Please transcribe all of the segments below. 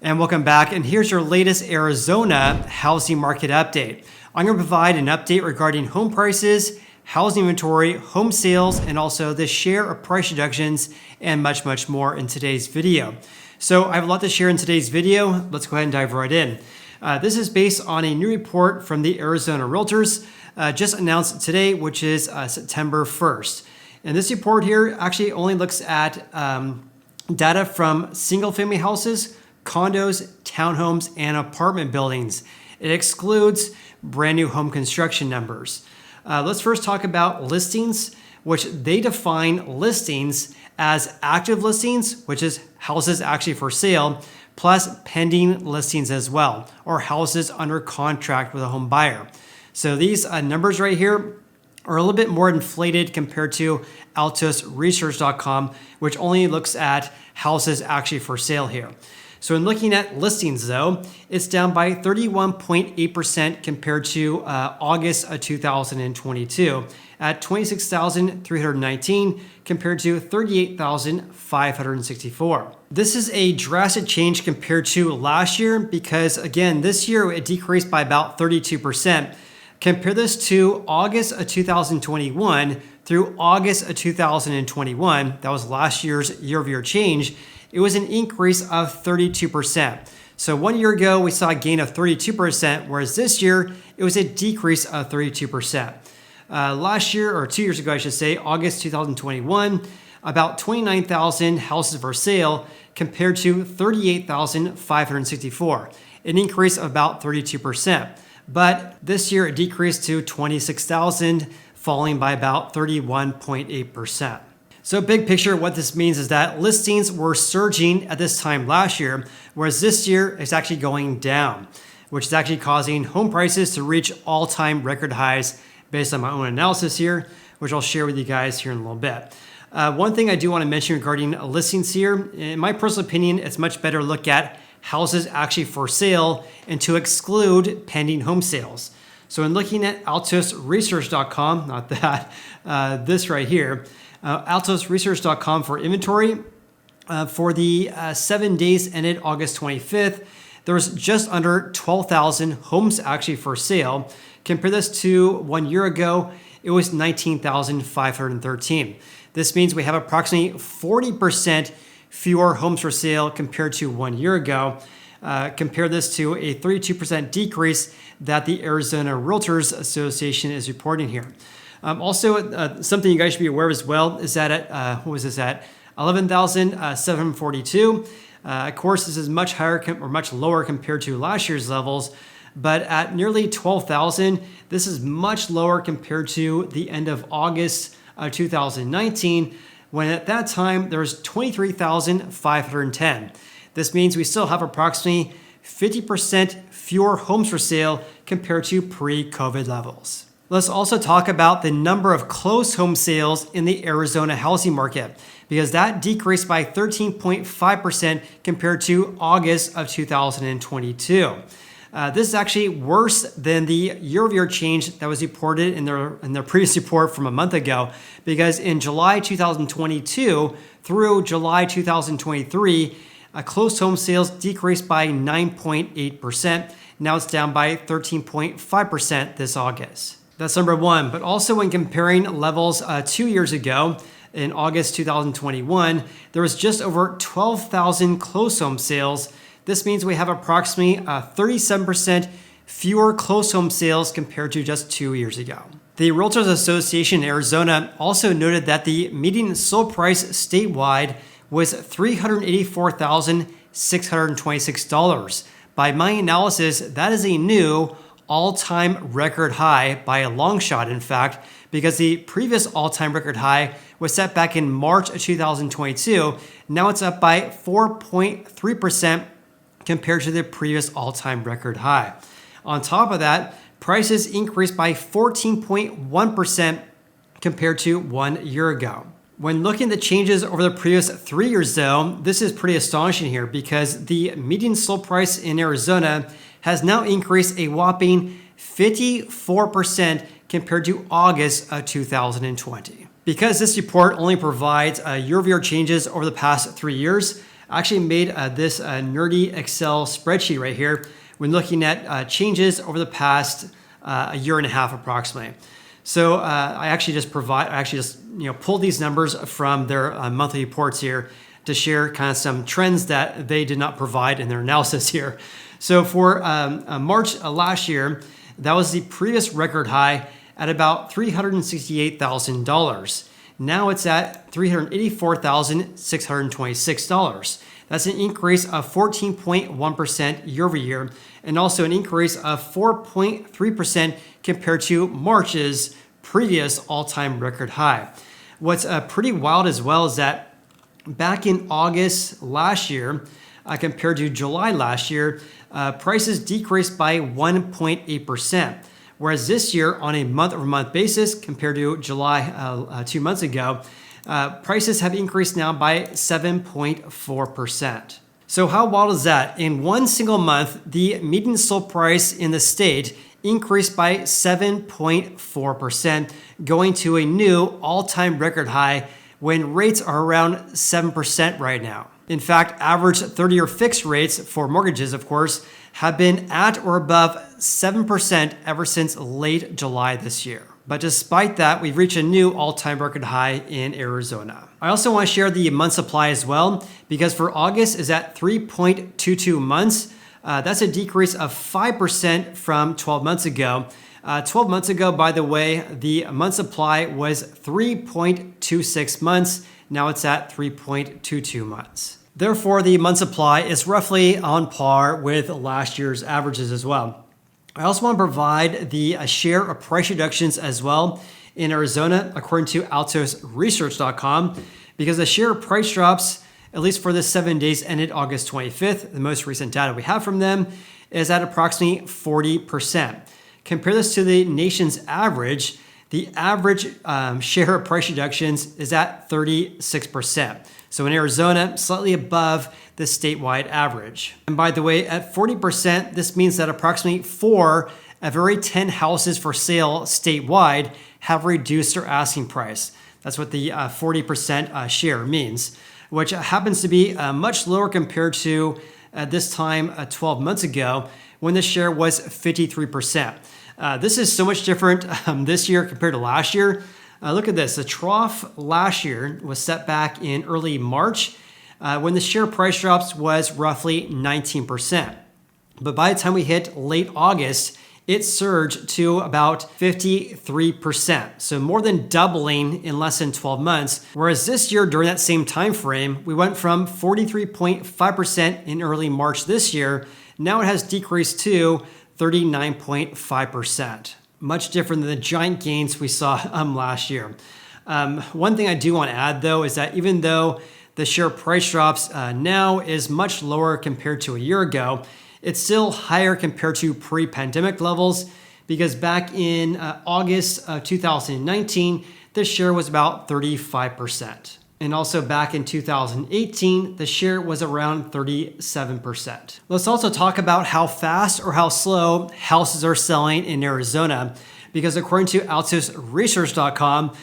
And welcome back. And here's your latest Arizona housing market update. I'm going to provide an update regarding home prices, housing inventory, home sales, and also the share of price reductions and much more in today's video. So I have a lot to share in today's video. Let's go ahead and dive right in. This is based on a new report from the Arizona Realtors just announced today, which is September 1st. And this report here actually only looks at data from single-family houses, condos, townhomes, and apartment buildings. It excludes brand new home construction numbers. Let's first talk about listings, which they define listings as active listings, which is houses actually for sale, plus pending listings as well, or houses under contract with a home buyer. So these numbers right here are a little bit more inflated compared to altosresearch.com, which only looks at houses actually for sale here. So in looking at listings though, it's down by 31.8% compared to August of 2022 at 26,319 compared to 38,564. This is a drastic change compared to last year because again, this year it decreased by about 32%. Compare this to August of 2021 through August of 2021, that was last year's year-over-year change, it was an increase of 32%. So 1 year ago, we saw a gain of 32%, whereas this year, it was a decrease of 32%. Last year, or 2 years ago, I should say, August 2021, about 29,000 houses for sale compared to 38,564, an increase of about 32%. But this year, it decreased to 26,000, falling by about 31.8%. So big picture, what this means is that listings were surging at this time last year, whereas this year it's actually going down, which is actually causing home prices to reach all-time record highs based on my own analysis here, which I'll share with you guys here in a little bit. One thing I do want to mention regarding listings here, in my personal opinion, it's much better to look at houses actually for sale and to exclude pending home sales. So in looking at altosresearch.com, not that, this right here, altosresearch.com for inventory. For the 7 days ended August 25th, there was just under 12,000 homes actually for sale. Compare this to 1 year ago, it was 19,513. This means we have approximately 40% fewer homes for sale compared to 1 year ago. Compare this to a 32% decrease that the Arizona Realtors Association is reporting here. Also, something you guys should be aware of as well is that at, what was this at? 11,742. Of course, this is much higher or much lower compared to last year's levels, but at nearly 12,000, this is much lower compared to the end of August 2019, when at that time there was 23,510. This means we still have approximately 50% fewer homes for sale compared to pre-COVID levels. Let's also talk about the number of closed home sales in the Arizona housing market, because that decreased by 13.5% compared to August of 2022. This is actually worse than the year-over-year change that was reported in their previous report from a month ago, because in July 2022 through July 2023, closed home sales decreased by 9.8%. Now it's down by 13.5% this August. That's number one. But also when comparing levels 2 years ago, in August 2021, there was just over 12,000 closed home sales. This means we have approximately 37% fewer closed home sales compared to just 2 years ago. The Realtors Association in Arizona also noted that the median sold price statewide was $384,626. By my analysis, that is a new all-time record high by a long shot, in fact, because the previous all-time record high was set back in March of 2022. Now it's up by 4.3% compared to the previous all-time record high. On top of that, prices increased by 14.1% compared to 1 year ago. When looking at the changes over the previous 3 years though, this is pretty astonishing here because the median sold price in Arizona has now increased a whopping 54% compared to August of 2020. Because this report only provides year-over-year changes over the past 3 years, I actually made this nerdy Excel spreadsheet right here when looking at changes over the past a year and a half approximately. So I actually just pulled these numbers from their monthly reports here to share kind of some trends that they did not provide in their analysis here. So for March last year, that was the previous record high at about $368,000. Now it's at $384,626. That's an increase of 14.1% year over year, and also an increase of 4.3% compared to March's previous all-time record high. What's pretty wild as well is that back in August last year, compared to July last year, prices decreased by 1.8%. Whereas this year, on a month-over-month basis, compared to July 2 months ago, prices have increased now by 7.4%. So how wild is that? In one single month, the median sold price in the state increased by 7.4%, going to a new all-time record high when rates are around 7% right now. In fact, average 30-year fixed rates for mortgages, of course, have been at or above 7% ever since late July this year. But despite that, we've reached a new all-time record high in Arizona. I also want to share the month supply as well, because for August is at 3.22 months. That's a decrease of 5% from 12 months ago. 12 months ago, by the way, the month supply was 3.26 months. Now it's at 3.22 months. Therefore, the month supply is roughly on par with last year's averages as well. I also want to provide the share of price reductions as well in Arizona, according to altosresearch.com, because the share of price drops, at least for the 7 days ended August 25th, the most recent data we have from them, is at approximately 40%. Compare this to the nation's average. The average share of price reductions is at 36%. So in Arizona, slightly above the statewide average. And by the way, at 40%, this means that approximately 4 of every 10 houses for sale statewide have reduced their asking price. That's what the 40% share means, which happens to be much lower compared to this time 12 months ago when the share was 53%. This is so much different this year compared to last year. Look at this. The trough last year was set back in early March when the share price drops was roughly 19%. But by the time we hit late August, it surged to about 53%. So more than doubling in less than 12 months. Whereas this year, during that same time frame, we went from 43.5% in early March this year. Now it has decreased to 39.5%. Much different than the giant gains we saw last year. One thing I do want to add, though, is that even though the share price drops now is much lower compared to a year ago, it's still higher compared to pre-pandemic levels, because back in August of 2019, the share was about 35%. And also back in 2018, the share was around 37%. Let's also talk about how fast or how slow houses are selling in Arizona, because according to altosresearch.com,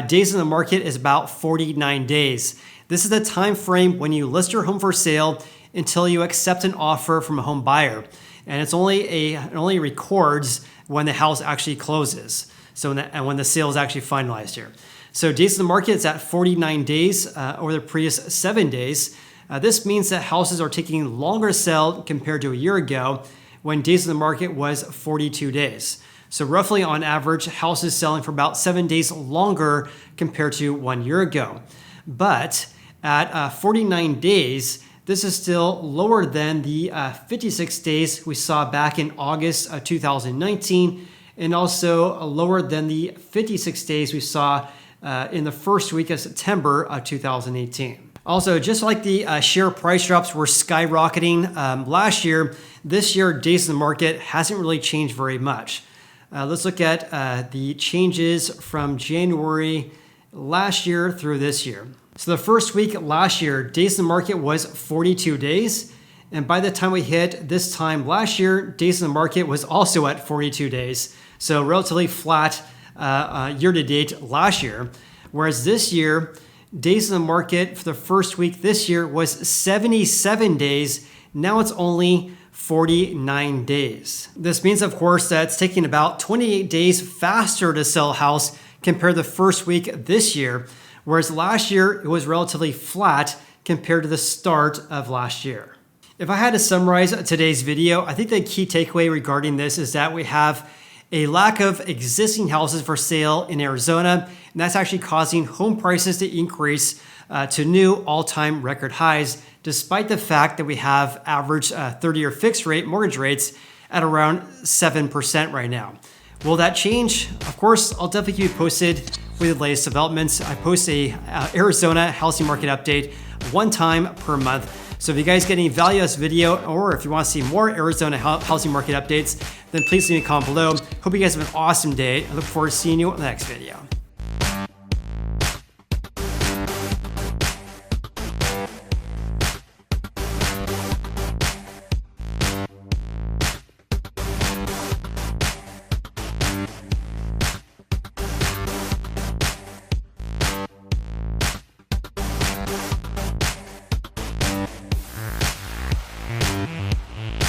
days in the market is about 49 days. This is the time frame when you list your home for sale until you accept an offer from a home buyer. And it only records when the house actually closes. So when the sale is actually finalized here. So days in the market is at 49 days over the previous 7 days. This means that houses are taking longer to sell compared to a year ago when days in the market was 42 days. So roughly on average, houses selling for about 7 days longer compared to 1 year ago. But at 49 days, this is still lower than the 56 days we saw back in August of 2019, and also lower than the 56 days we saw in the first week of September of 2018. Also, just like the share price drops were skyrocketing last year, this year days in the market hasn't really changed very much. Let's look at the changes from January last year through this year. So the first week last year, days in the market was 42 days. And by the time we hit this time last year, days in the market was also at 42 days. So relatively flat year to date last year. Whereas this year, Days in the market for the first week this year was 77 days. Now it's only 49 days. This means, of course, that it's taking about 28 days faster to sell a house compared to the first week this year, whereas last year it was relatively flat compared to the start of last year. If I had to summarize today's video, I think the key takeaway regarding this is that we have a lack of existing houses for sale in Arizona, and that's actually causing home prices to increase to new all-time record highs, despite the fact that we have average 30-year fixed rate mortgage rates at around 7% right now. Will that change? Of course, I'll definitely keep you posted with the latest developments. I post a Arizona housing market update one time per month. So if you guys get any value out of this video, or if you want to see more Arizona housing market updates, then please leave me a comment below. Hope you guys have an awesome day. I look forward to seeing you in the next video.